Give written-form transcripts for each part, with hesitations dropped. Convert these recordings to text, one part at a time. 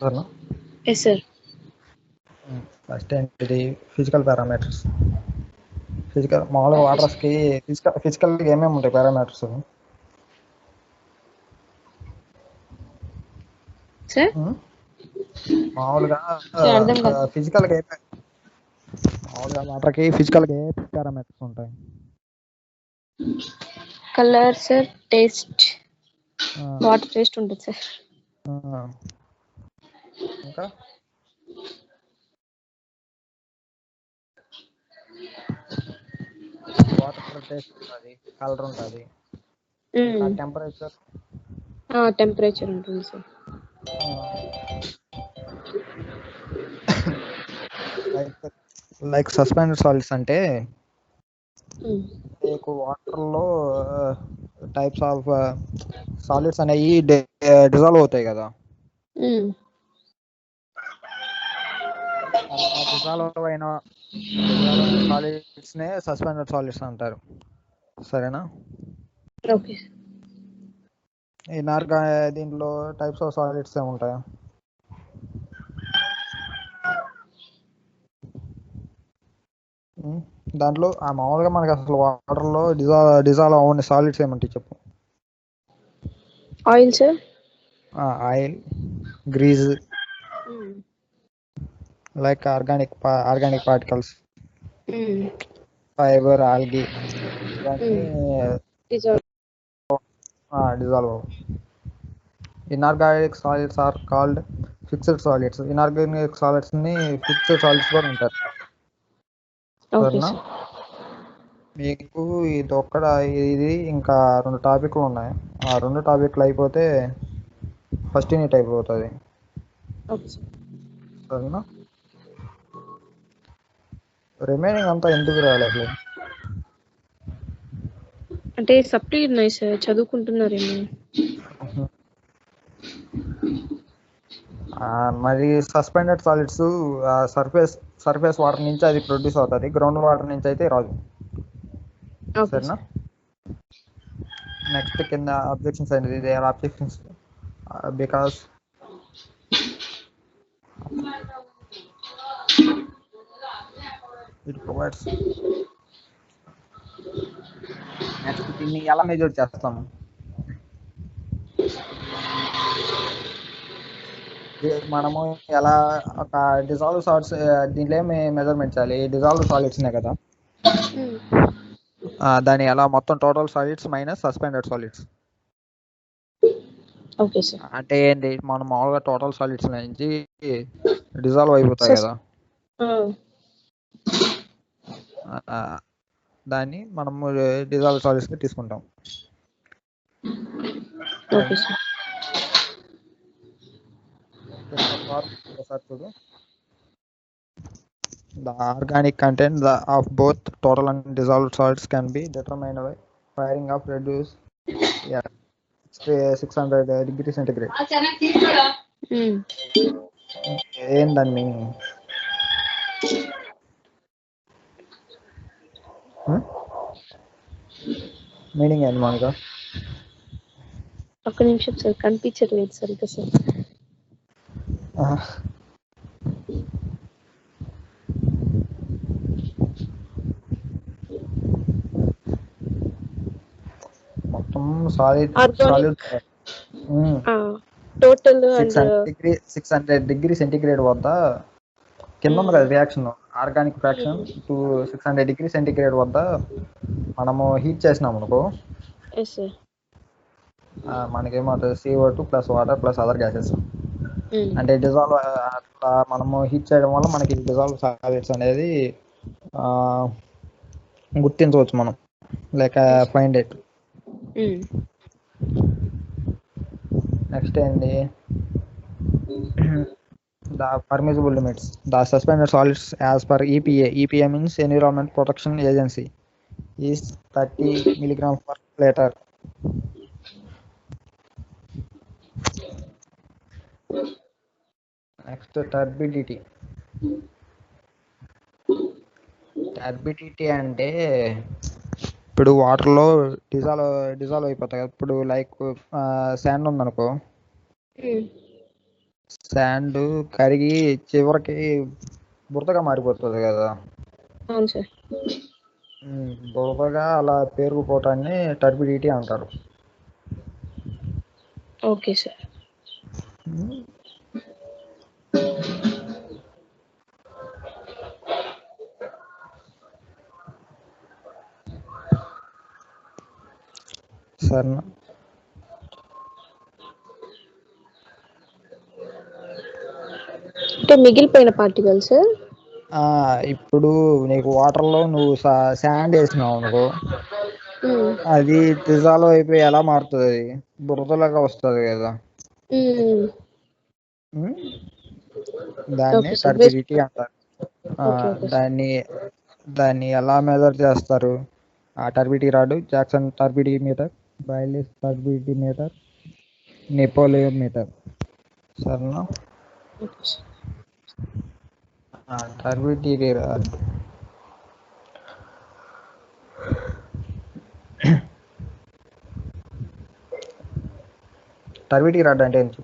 సరేనా? Yes sir. First ఏంటిది physical parameters. మామూలుగా వాటర్స్కి ఫిజికల్గా ఏమేమి ఉంటాయి పారామీటర్స్? సార్ మామూలుగా అర్థం కాదు. ఫిజికల్గా మామూలుగా వాటర్కి ఫిజికల్గా ఏ పారామీటర్స్ ఉంటాయి? Colour sir, taste, water taste ఉంటుంది సార్. ఇంకా వాటర్ టేస్ట్ ఉంటుంది, కలర్ ఉంటుంది, ఇంకా టెంపరేచర్. టెంపరేచర్ ఉంటుంది సార్. లైక్ సస్పెండెడ్ సాలిడ్స్ అంటే మీకు వాటర్లో టైప్స్ ఆఫ్ సాలిడ్స్ అనేవి డిజాల్వ్ అవుతాయి కదా. డిజాల్వ్ అయిన సాలిడ్స్ నే సస్పెండెడ్ సాలిడ్స్ అంటారు. సరేనా? ఓకే. దీంట్లో టైప్స్ ఆఫ్ సాలిడ్స్ ఏముంటాయి? దాంట్లో మామూలుగా మనకి అసలు వాటర్లో డిజాల్వ్ అవ్వని సాలిడ్స్ ఏమంటాయి చెప్పు? Oil sir. Oil, grease, like organic particles, fibre, algae, ఇవన్నీ dissolve. Inorganic solids are called fixed solids. Inorganic solids ని ఫిక్స్డ్ సాలిడ్స్ కూడా అంటారు. సరేనా? మీకు ఇది ఇంకా 2 టాపిక్లు ఉన్నాయి. ఆ 2 టాపిక్లు అయిపోతే ఫస్ట్ యూనిట్ అయిపోతుంది. సరేనా? రిమైనింగ్ అంతా ఎందుకు రాలేదు? అంటే సప్లీ ఉన్నాయి సార్, చదువుకుంటున్నారేమో. మరి సస్పెండెడ్ సాలిడ్స్ సర్ఫేస్ వాటర్ నుంచి అది ప్రొడ్యూస్ అవుతుంది, గ్రౌండ్ వాటర్ నుంచి అయితే రాదు. సరేనా? నెక్స్ట్ కింద అబ్జెక్షన్స్ అనేది they are objections because it provides. Next దీన్ని ఎలా మెజర్ చేస్తాము? మనము ఎలా ఒక డిజాల్వ్ సాలిడ్స్ దీంట్లో ఏమి మెజర్మెంట్ చేయాలి? డిజాల్వ్ సాలిడ్స్నే కదా. దాని ఎలా మొత్తం total solids minus suspended solids. Okay sir. అంటే ఏంటి, మనం మామూలుగా టోటల్ సాలిడ్స్ నుంచి డిజాల్వ్ అయిపోతాయి కదా, దాన్ని మనము డిజాల్వ్ సాలిడ్స్ తీసుకుంటాం. Okay sir. చూడు, the organic content of both total and dissolved solids can be determined by firing of reduce 600 degrees centigrade. ఏందని మీనింగ్? మీనింగ్ ఏంది మనకు? ఒక్క నిమిషం సార్, కనిపించట్లేదు సరిగ్గా సార్. మొత్తం సాలిడ్ టోటల్ 600 డిగ్రీ సెంటిగ్రేడ్ వద్ద కింద ఉంది కదా reaction, organic fraction to 600 degree centigrade వద్ద మనము హీట్ చేసినాం అనుకో, మనకేమవుతుంది? CO2 plus water plus other gases. అంటే డిజాల్వ్ అట్లా మనము హీట్ చేయడం వల్ల మనకి డిజాల్వ్ సాలిడ్స్ అనేది గుర్తించవచ్చు మనం, లేక ఫైండ్ ఇట్. నెక్స్ట్ ఏంది? the permissible limits. The suspended solids as per EPA means Environment Protection Agency is 30 milligram per liter. Next, turbidity. Turbidity అంటే ఇప్పుడు వాటర్లో డిజాల్వ్ అయిపోతాయి కదా. ఇప్పుడు లైక్ శాండ్ ఉందనుకో, శాండ్ కరిగి చివరికి బురదగా మారిపోతుంది కదా. అవును సార్. బురదగా అలా పేరుకుపోవటాన్ని టర్బిడిటీ అంటారు. Okay sir. సరేనా. అంటే మిగిలిపోయిన పార్టికల్స్. ఇప్పుడు నీకు వాటర్లో నువ్వు శాండ్ వేసినావు అనుకో, అది డిజాల్వ్ అయిపోయి ఎలా మారుతుంది, బురదలాగా వస్తుంది కదా. దాన్ని టర్బిడిటీ అంటారు. దాన్ని ఎలా మెజర్ చేస్తారు? ఆ turbidity rod, Jackson turbidity meter, Baylis turbidity meter, Napoleon meter. సరేనా. టర్బిడిటీ రాడ్ టర్బిడిటీ రాడ్ అంటే ఏంటి?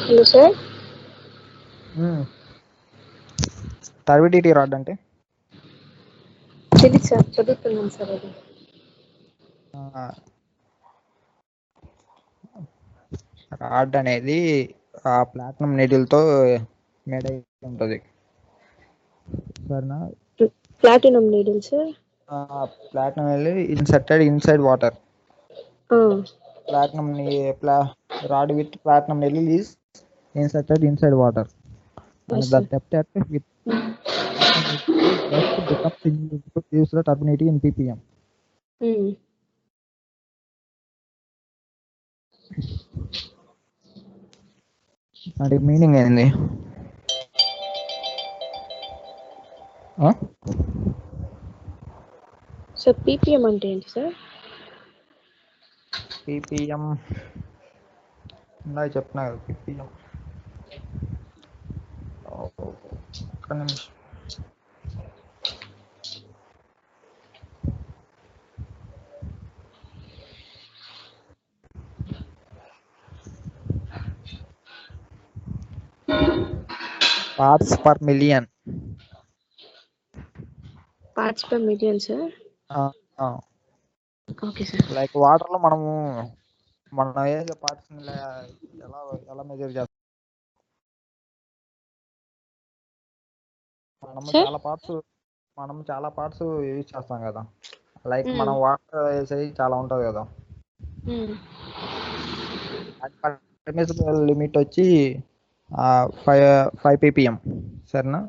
Hello sir. టర్బిడిటీ రాడ్ అంటే తెలియదు సార్, చదువుతున్నాను సార్. అది రాడ్ అనేది ప్లాటినం నీడిల్తో మేడ్ అయి ఉంటుంది. సరేనా. Platinum needle sir. Platinum inserted inside water. Platinum rod with platinum needle is inserted inside water, and the depth at which just becomes invisible gives the turbidity in ppm. అంటే meaning ఏంది? Sir ppm అంటే ఏంటి sir? ppm ఇందాక చెప్తున్నా కదా, ppm. ఒక్క నిమిషం. Parts per million. Parts per million sir. Okay sir. Like water లో మనం పార్ట్స్ ఎలా మెజర్ చేస్తాం? మనం చాలా పార్ట్స్ యూజ్ చేస్తాం కదా. లైక్ మనం వాటర్ వేసేది చాలా ఉంటుంది కదా. పర్మిసిబుల్ లిమిట్ వచ్చి 5 ppm. సరేనా.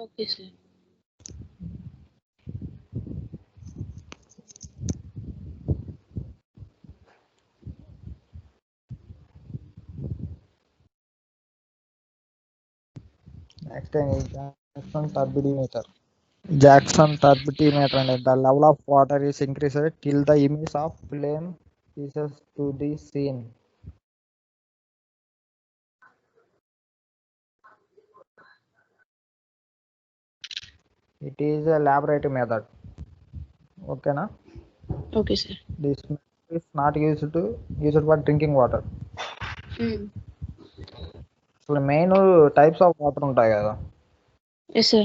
Okay sir. Next Jackson turbidimeter. Jackson turbidimeter and the level of water is increased till the image of flame ceases to be seen. It is a laboratory method. Okay na? Okay sir. This is not used for drinking water. So main types of water ఉంటాయి కదా. Yes sir.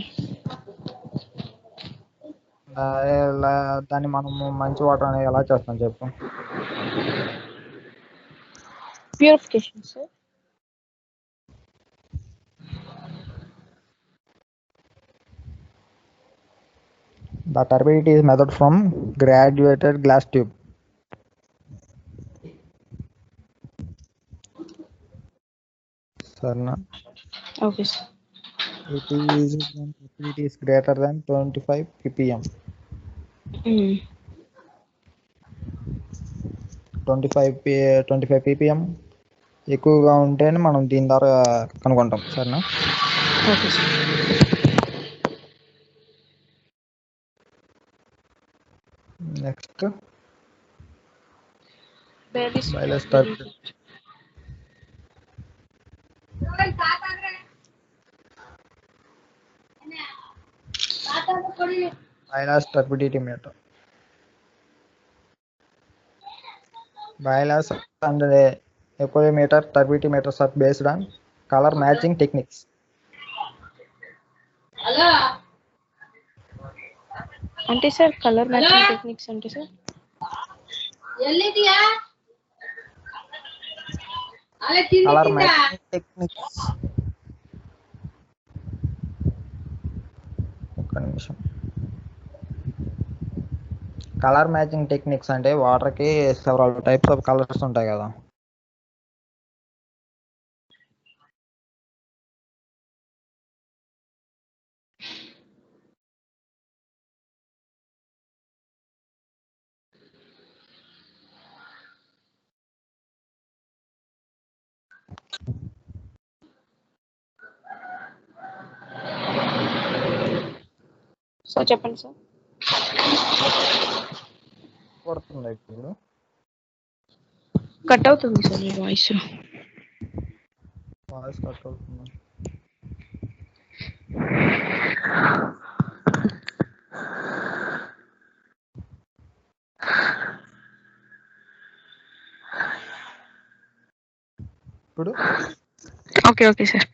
దాన్ని మనం మంచి water అనేది ఎలా చేస్తాం చెప్పు? Purification sir. The turbidity is measured from graduated glass tube. Sarna. Okay sir. It is when turbidity is greater than 25 ppm. 25 ppm ఎక్కువగా ఉంటేనే మనం దీని ద్వారా కనుగొంటాం. సరేనా. Okay sir. Next Baylis turbidity. Baylis turbidity meter. Bailas and equilimeter turbidity meters are based on color matching techniques. అంటే sir colour matching techniques అంటే sir Color matching techniques. ఒక్క నిమిషం. కలర్ మ్యాచింగ్ టెక్నిక్స్ అంటే వాటర్కి సెవరల్ టైప్స్ ఆఫ్ కలర్స్ ఉంటాయి కదా. Sir చెప్పండి sir. పడుతుంది ఇప్పుడు కట్ అవుతుంది సార్ మీ వాయిస్. కట్ అవుతుంది. ఇప్పుడు okay sir.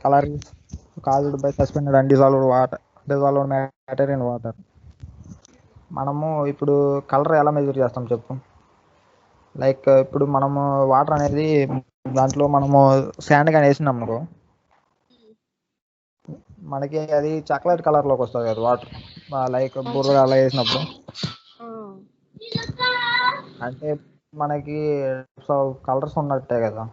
color is caused by suspended and dissolved matter in water. మనము ఇప్పుడు కలర్ ఎలా మెజర్ చేస్తాం చెప్పు. లైక్ ఇప్పుడు మనము వాటర్ అనేది దాంట్లో మనము శాండ్ కానీ వేసినాం అనుకో, మనకి అది చాక్లెట్ కలర్ లోకి వస్తుంది కదా వాటర్. లైక్ బుర్ర అలా వేసినప్పుడు అంటే మనకి కలర్స్ ఉన్నట్టే కదా.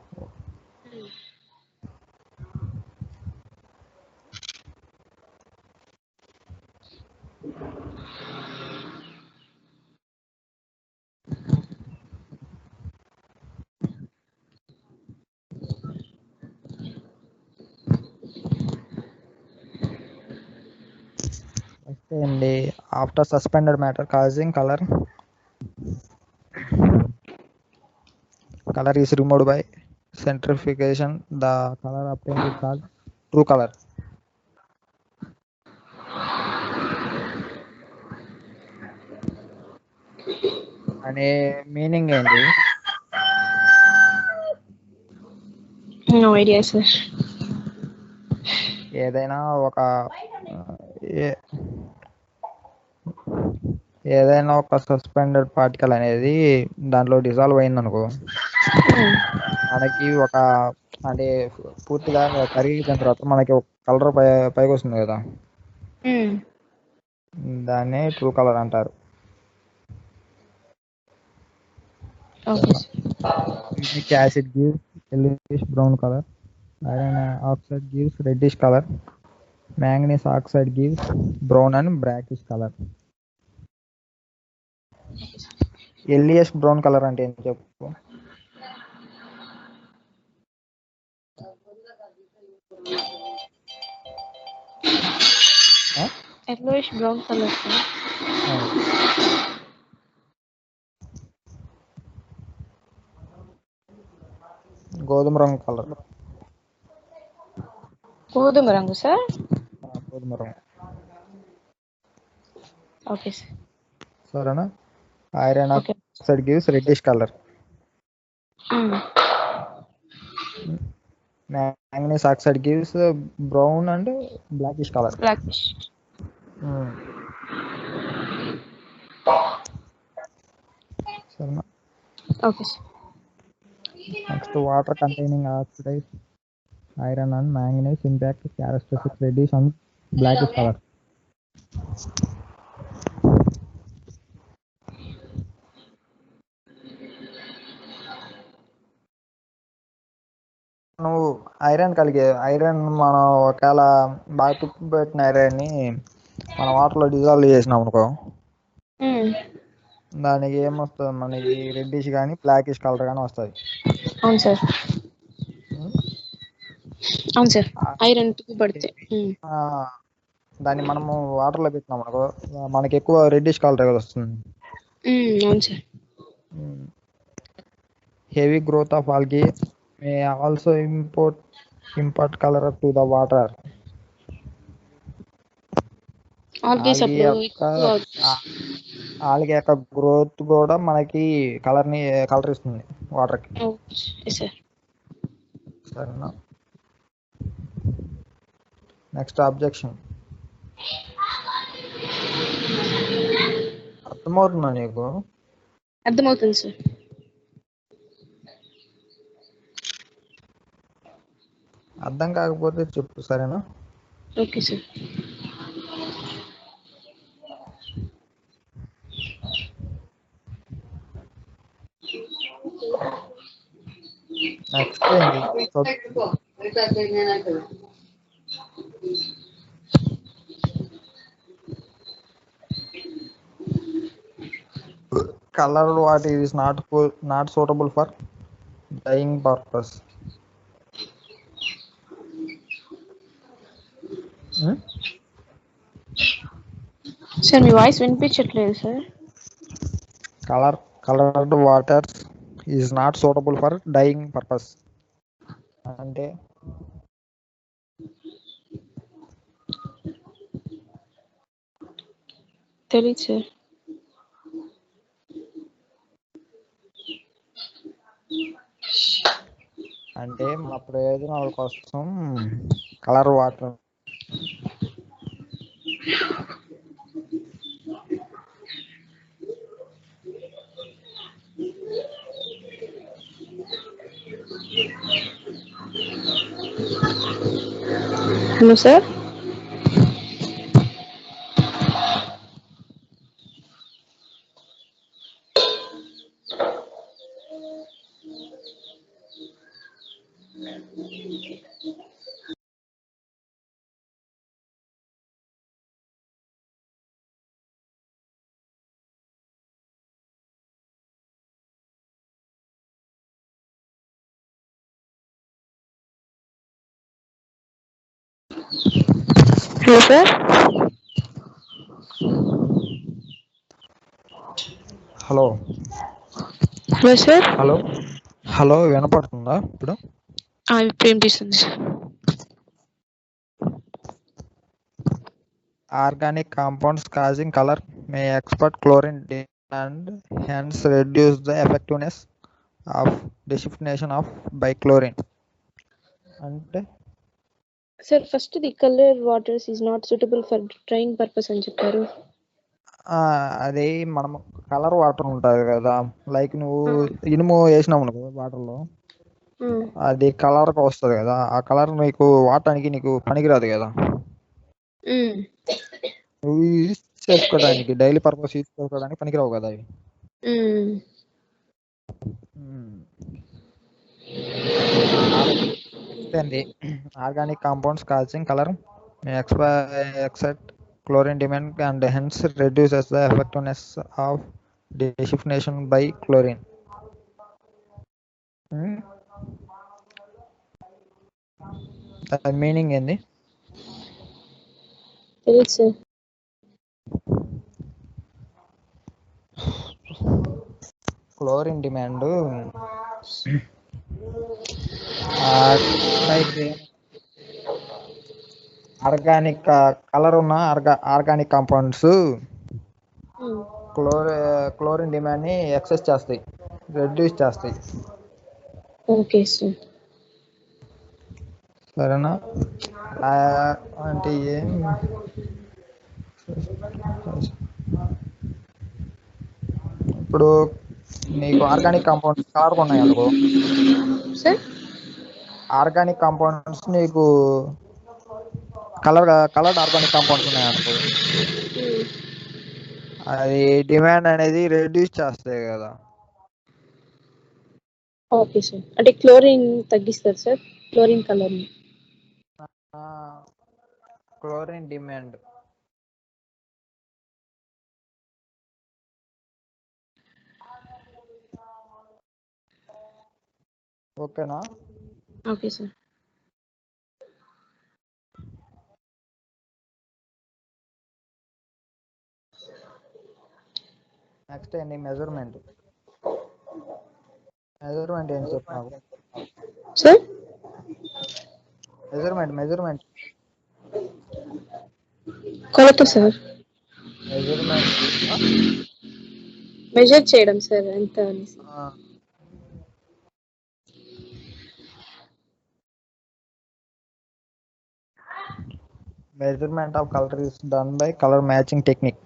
అండి after suspended matter causing colour is removed by centrifugation. The color obtained is called true color. అనే మీనింగ్ ఏంటి? No idea sir. ఏదైనా ఒక సస్పెండెడ్ పార్టికల్ అనేది దాంట్లో డిజాల్వ్ అయిందనుకో, మనకి ఒక అంటే పూర్తిగా కరిగిన తర్వాత మనకి ఒక కలర్ పైకి వస్తుంది కదా, దాన్నే ట్రూ కలర్ అంటారు. Acid gives yellowish brown color, iron oxide gives reddish color, manganese oxide gives brown and brackish color. yellowish brown color అంటే ఏంటి చెప్పు. yellowish brown color. గోధుమ రంగు కలర్. గోధుమ రంగు సార్. గోధుమ రంగు. Okay sir. సరేనా. Iron oxide gives reddish colour. manganese oxide gives brown and blackish color. Blackish. సరేనా. Okay sir. Next water containing oxidized iron and manganese impact characteristic reddish and blackish color. నువ్వు iron మనం ఒకవేళ బాగా తుప్పు పెట్టిన ఐరన్ని మనం వాటర్లో డిజాల్వ్ చేసినాం అనుకో, దానికి ఏమొస్తుంది మనకి రెడ్డిష్ కానీ బ్లాకిష్ కలర్ కానీ వస్తుంది. అవును సార్. అవును సార్. ఐరన్ పడితే దాన్ని మనము వాటర్లో పెట్టినాం అనుకో మనకి ఎక్కువ రెడ్డిష్ కలర్ వస్తుంది. అవును sir. Heavy growth of algae may also impart color to the water. Algae యొక్క గ్రోత్ కూడా మనకి కలర్ ఇస్తుంది వాటర్కి. సరేనా? Next objection. అర్థమవుతుందా నీకు? అర్థమవుతుంది సార్. అర్థం కాకపోతే చెప్పు, సరేనా? Okay sir. నెక్స్ట్ ఏంటి? Color what is not suitable for dyeing purpose. Sir me voice వినిపించట్లేదు sir. Colored water is not suitable for dyeing purpose అంటే తెలియదు సార్. అంటే మన ప్రయోజనాల కోసం colour water hello sir. Hello sir. Hello hello sir. Hello వినపడుతుందా ఇప్పుడు? ఇప్పుడు వినిపిస్తుంది sir. Organic compounds causing color may export chlorine and hence reduce the effectiveness of desalination of bichlorine. అంటే sir first the colour waters is not suitable for drying purpose అని చెప్పారు. అది మనం colour water ఉంటుంది కదా, లైక్ నువ్వు ఇనుము వేసినావు అనుకో వాటర్లో, అది కలర్గా వస్తుంది కదా, ఆ కలర్ నీకు వాడటానికి నీకు పనికిరాదు కదా. నువ్వు యూజ్ చేసుకోవడానికి డైలీ పర్పస్ యూజ్ చేసుకోవడానికి పనికిరావు కదా అవి. Organic compounds causing colour may excite chlorine demand and hence reduces the effectiveness of desalination by chlorine. Meaning ఏంది? క్లోరిన్ డిమాండ్ ఆర్గానిక్ కలర్ ఉన్న ఆర్గానిక్ కాంపౌండ్స్ క్లోరిన్ డిమాండ్ ని ఎక్సెస్ చేస్తాయి, reduce చేస్తాయి. Okay sir. సరేనా? అంటే ఏం ఇప్పుడు నీకు ఆర్గానిక్ కాంపౌండ్స్ కలర్ ఉన్నాయి అనుకో సార్, ఆర్గానిక్ కాంపౌండ్స్ నీకు కలర్డ్ ఆర్గానిక్ కాంపౌండ్స్ ఉన్నాయి అనుకో, అది డిమాండ్ అనేది రెడ్యూస్ చేస్తాయి కదా. Okay sir. అంటే క్లోరిన్ తగ్గిస్తారు sir, chlorine colour chlorine demand ఓకేనా? Okay sir. నెక్స్ట్ ఏంటి? మెజర్మెంట్ ఏం చెప్పు నాకు. సార్ మెజర్మెంట్ కొలత సార్. మెజర్మెంట్ మెజర్ చేయడం సార్ ఎంత అనేసి. measurement of color is done by color matching technique.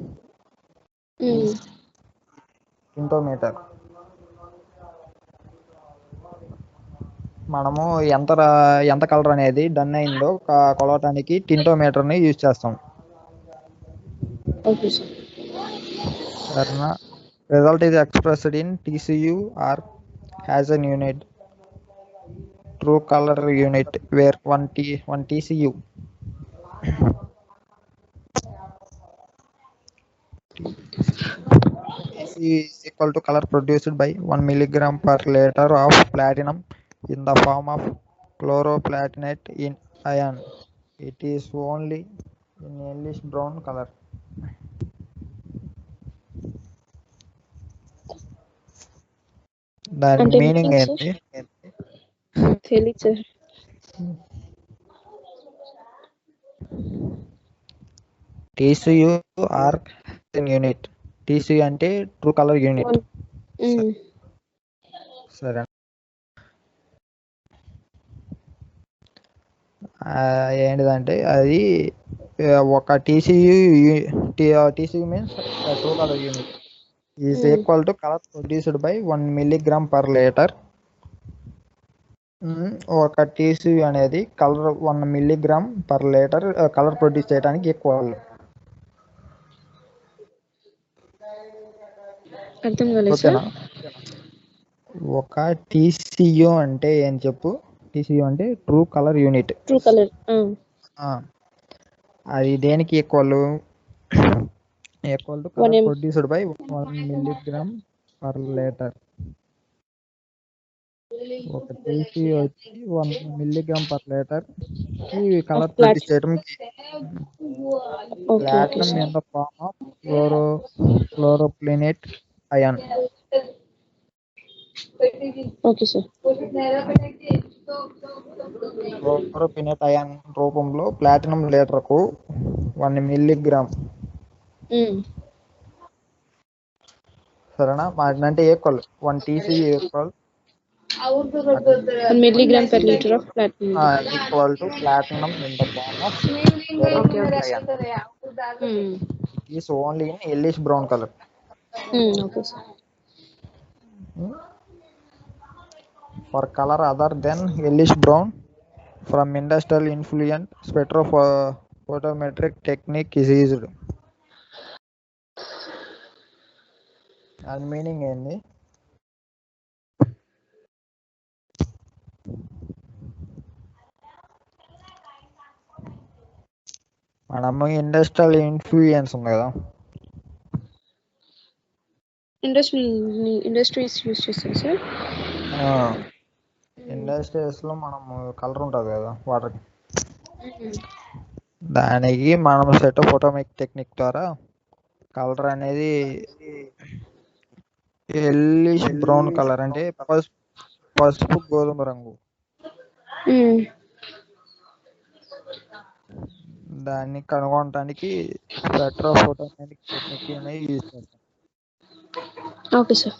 టింటోమీటర్. మనము ఎంత కలర్ అనేది డన్ అయిందో కొలవటానికి టింటోమీటర్ ని యూజ్ చేస్తాం. Okay sir. సరేనా? Result is expressed in TCU or has an unit, true color unit, where 1 TCU is equal to color produced by 1 milligram per liter of platinum in the form of chloroplatinate in ion. It is only in yellowish brown color. దాని అంటే meaning meaning, ఏంటి? తెలీదు sir. TCU or unit. TCU అంటే true colour unit. సరే, ఏంటిదంటే అది ఒక TCU means true colour unit is equal to colour produced by 1 milligram per litre. ఒక TCU అనేది కలర్ 1 milligram per litre colour produce చేయడానికి ఈక్వల్. అర్థం కాలేదు సార్. ఒక TCU అంటే ఏం చెప్పు? TCU అంటే true colour unit. True colour. అది దేనికి equal to colour produced by 1 milligram per litre. ఒక TCU వచ్చి 1 milligram పర్ లీటర్ కి కలర్ ప్రొడ్యూస్ చేయడం platinum in the form of chloroplatinate ion. Okay sir. Chloroplatinate ion రూపంలో platinum లీటర్కు 1 milligram. సరేనా? అంటే equal 1 TCU equal 1 milligram per liter of platinum. Equal to platinum in the form of chloroplatinate ion. It is only in yellowish brown color. Okay sir. For color other than yellowish brown, from industrial influent spectrophotometric technique is used. And meaning ఏంది? మనము industrial influence ఉంది కదా, industries use చేస్తాం sir. Industries లో మనము colour ఉంటుంది కదా water, దానికి మనం స్పెక్ట్రోఫోటోమెట్రిక్ టెక్నిక్ ద్వారా కలర్ అనేది ఎల్లిష్ బ్రౌన్ కలర్ అంటే పసుపు గోధుమ రంగు, దాన్ని కనుగొనడానికి స్పెక్ట్రోఫోటోమెట్రిక్ టెక్నిక్ అనేది యూజ్ చేస్తాం. Okay sir.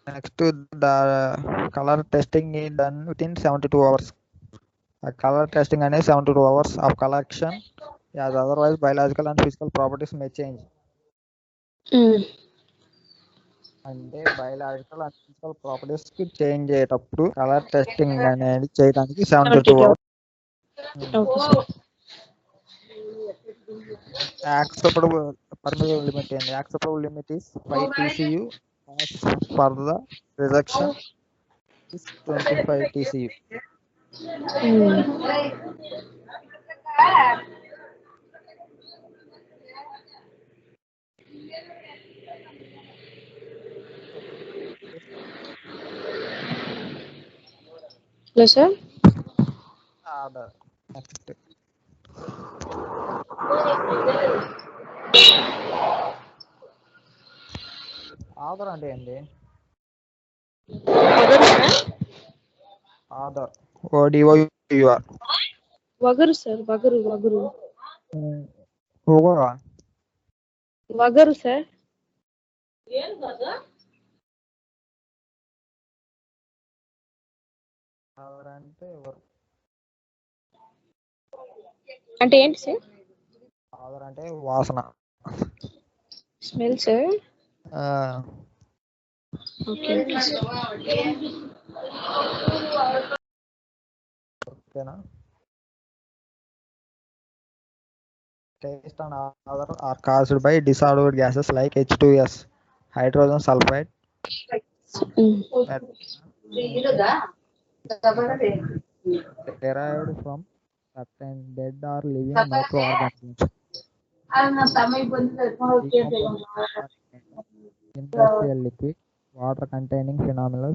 Next, the color testing is done within 72 hours. A color testing అనేది 72 hours of collection, as otherwise biological and physical properties may change. అంటే బయలాజికల్ అండ్ ఫిజికల్ ప్రాపర్టీస్ కి change అయ్యేటప్పుడు colour testing అనేది చేయడానికి 72 hours. Acceptable permissible limit ఏంది? Acceptable limit is 5 TCU. As per the rejection is 25 TCU. Hello sir. Order. Next Aadhaar అంటే ఏంటి? వగరు sir. Aadhaar ODOUR. వగరు సార్, వగరు వగరు ఓవరా వగరు సార్. ఆధార్ అంటే ఎవరు? అంటే ఏంటి సార్? ఆధార్ అంటే వాసన. Smell sir. ఆ, ఓకే ఓకేనా? Taste and odor are caused by dissolved gases like H2S, hydrogen sulfide, derived from certain dead or living microorganisms. Industrial liquid, water containing phenomena,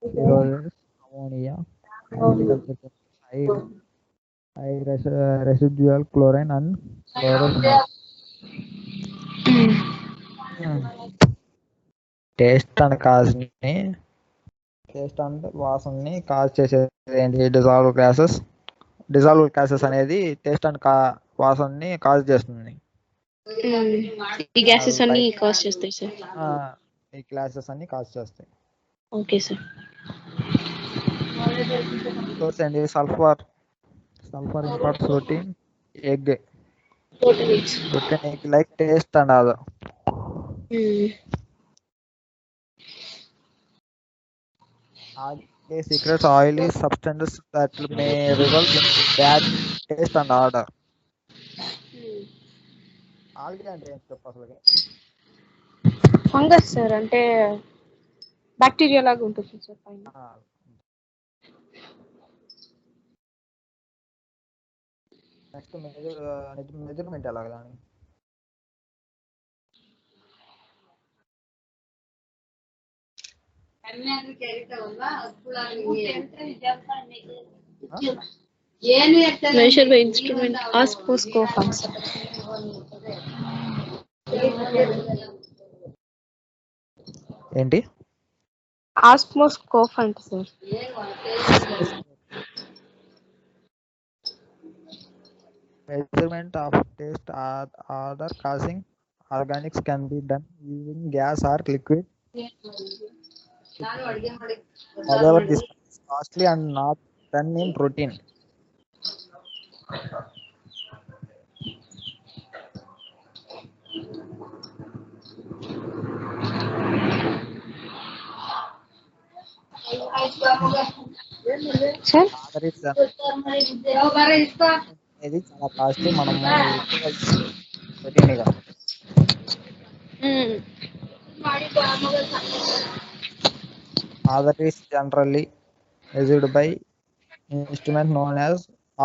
steroids, ammonia, agriculture, high residual chlorine and fluorophenols. Taste and కాజ్ని taste and వాసనని cause చేసేది ఏంటి? Dissolve gases అనేది taste and వాసనని cause చేస్తుంది. ఈ gases అన్ని cause చేస్తాయి సార్. ఈ గ్యాసెస్ అన్ని కాజ్ చేస్తాయి. Okay sir. సోర్స్ ఏంటి? Sulphur imparts protein egg like taste and other. Secrets oily substances that may result in bad taste and odor. Algae అంటే ఏంటి చెప్పు అసలు? ఫంగస్ సార్, అంటే బ్యాక్టీరియా లాగా ఉంటుంది సార్ పైన. నెక్స్ట్ మెజర్మెంట్ ఎలాగా? Measure by instrument osmoscope. ఏంటి? ఆస్మోస్కోప్ అంటే sir. Measurement of taste or odor causing organics can be done using gas or liquid. However, this is costly and not done in routine. ఇది చాలా costly. మనము Other is generally measured by instrument known as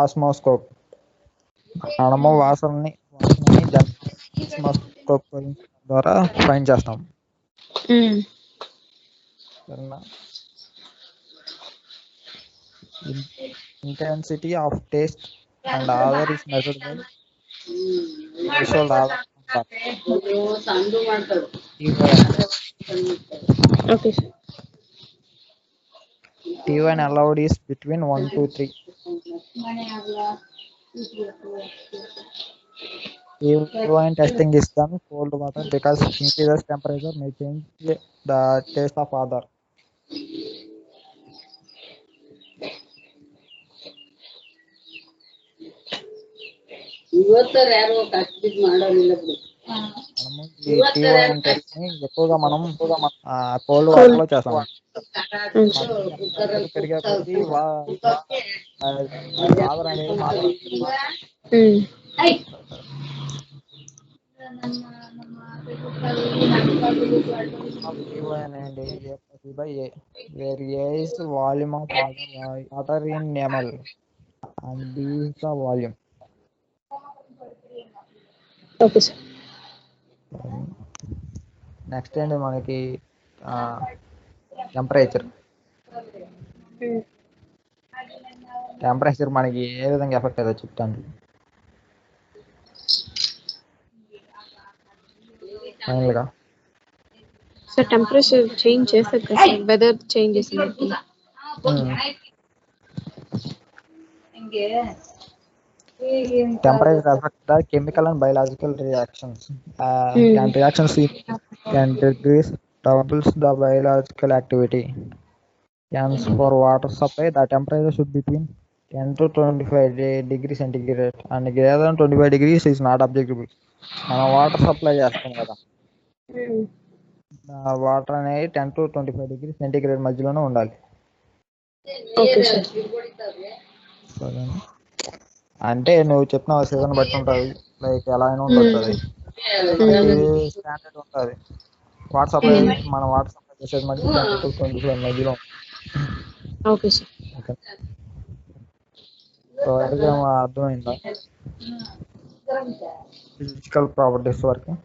osmoscope. మనము వాసనని osmoscope ద్వారా find చేస్తాం. Intensity of taste and odor is measured by threshold odor number. Okay sir. T1 allowed is between 1 to 3. T1 testing is done cold water because increases temperature may change the taste of odor. ఎక్కువగా మనం cold water లో చేస్తాం. పెరిగే కొద్దీ ఆధార్ అనేది where A is volume of water in ml and B is the volume. Okay sir. Next ఏంటి మనకి temperature. Temperature మనకి ఏ విధంగా ఎఫెక్ట్ అవుతుందో చెప్తాను. ఫైనల్గా సార్ టెంపరేచర్ చేంజ్ చేస్తారు కదా సార్, వెదర్ చేంజ్ చేసినట్టు. temperature affect the chemical and biological reactions, and reactions can decrease doubles the biological activity. Hence, for water supply, the temperature should be between 10 to 25 degrees centigrade, and greater than 25 degrees is not applicable. మనం water supply చేస్తాం కదా, water అనేది 10 to 25 degrees centigrade మధ్యలోనే ఉండాలి. Okay sir. అంటే నువ్వు చెప్పిన season బట్టి ఉంటుంది, లైక్ ఎలా అయినా ఉంటుంది, స్టాండర్డ్ ఉంటుంది. వాటర్ సప్లై మనం వాటర్ సప్లై చేసేది మట్టి 10 to 25 మధ్యలో. Okay sir. సో అర్థమైందా ఫిజికల్ ప్రాపర్టీస్ వరకు?